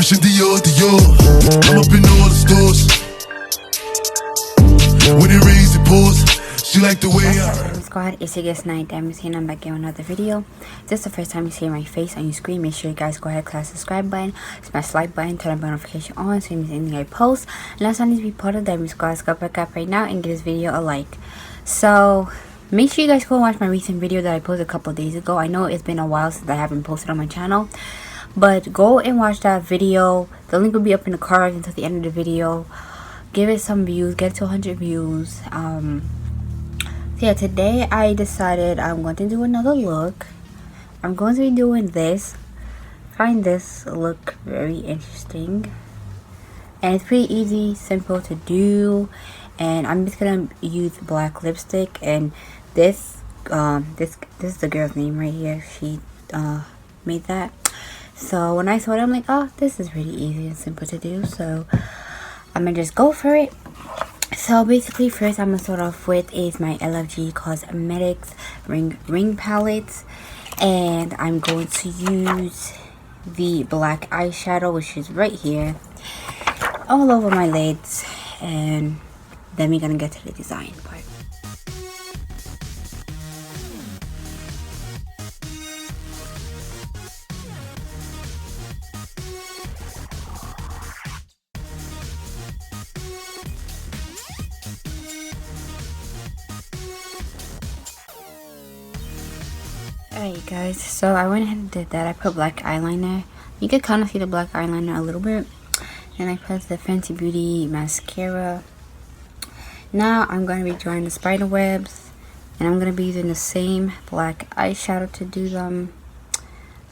Christian Dior, Dior. I'm up in all the stores. When it rains, it pours. She like the way I. Squad, it's your guest night. I'm here and I'm back in another video. If this is the first time you see my face on your screen, make sure you guys go ahead, click the subscribe button, smash like button, turn on notification on so you miss anything I post. And also need to be part of the Diamond Squad. Let's go back up right now and give this video a like. So make sure you guys go watch my recent video that I posted a couple of days ago. I know it's been a while since I haven't posted on my channel, but go and watch that video. The link will be up in the card until the end of the video. Give it some views, get it to 100 views. So yeah, today I decided I'm going to do another look. I'm going to be doing this. I find this look very interesting, and it's pretty easy, simple to do. And I'm just gonna use black lipstick. And this this is the girl's name right here. She made that. So when I saw it, I'm like, oh, this is really easy and simple to do. So I'm gonna just go for it. So basically, first I'm gonna start off with is my LFG Cosmetics ring palette, and I'm going to use the black eyeshadow, which is right here, all over my lids, and then we're gonna get to the design part. Alright guys, so I went ahead and did that. I put black eyeliner. You can kind of see the black eyeliner a little bit. And I put the Fenty Beauty mascara. Now I'm going to be drawing the spider webs. And I'm going to be using the same black eyeshadow to do them.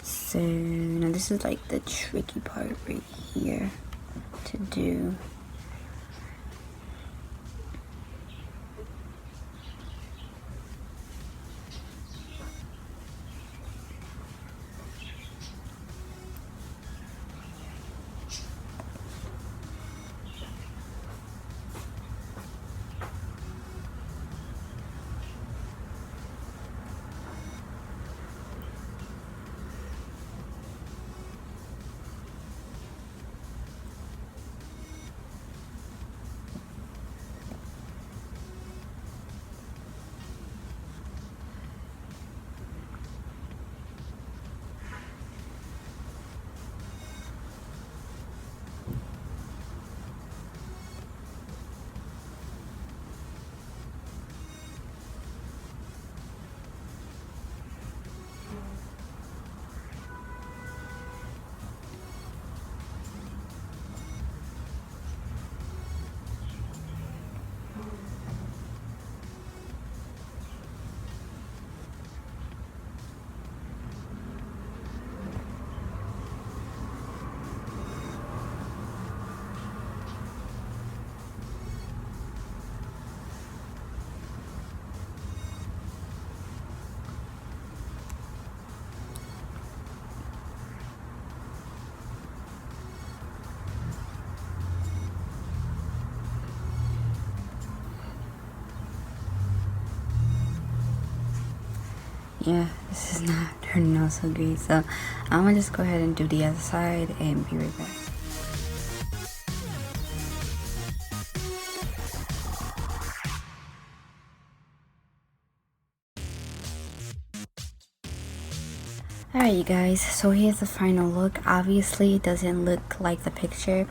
So now this is like the tricky part right here to do. Yeah, this is not turning out so great, so I'm gonna just go ahead and do the other side and be right back. Alright you guys, so here's the final look. Obviously it doesn't look like the picture,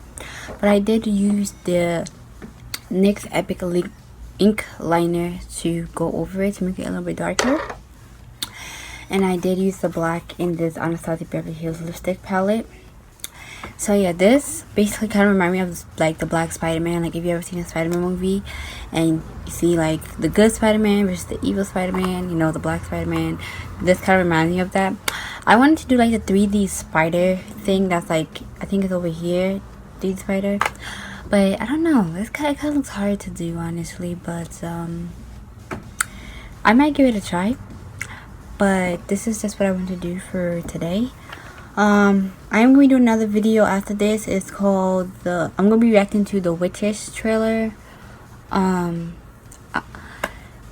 but I did use the NYX Epic ink liner to go over it to make it a little bit darker. And I did use the black in this Anastasia Beverly Hills lipstick palette. So yeah, this basically kind of reminds me of like the black Spider-Man. Like if you ever seen a Spider-Man movie and you see like the good Spider-Man versus the evil Spider-Man, you know, the black Spider-Man. This kind of reminds me of that. I wanted to do like the 3D spider thing that's like, I think it's over here, 3D spider. But I don't know, it kind of looks hard to do honestly, but I might give it a try. But this is just what I want to do for today. I am going to do another video after this. It's called I'm going to be reacting to the Witches trailer.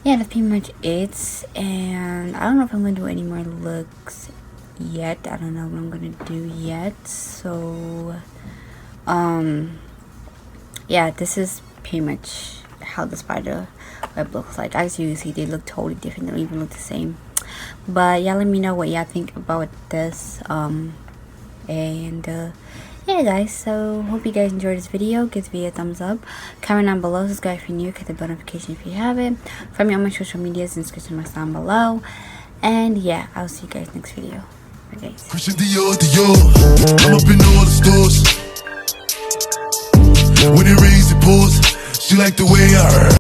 yeah, that's pretty much it. And I don't know if I'm gonna do any more looks yet. I don't know what I'm gonna do yet. So yeah, this is pretty much how the spider web looks like. As you can see, they look totally different. They don't even look the same. But yeah, let me know what y'all think about this. Yeah guys, so hope you guys enjoyed this video. Give this video a thumbs up, comment down below, subscribe if you're new, hit the bell notification if you haven't. Find me on my social medias and description box down below. And yeah, I'll see you guys next video. Bye guys. Christian Dior, Dior. I'm up in all the stores. When it rains, it pours. She like the way I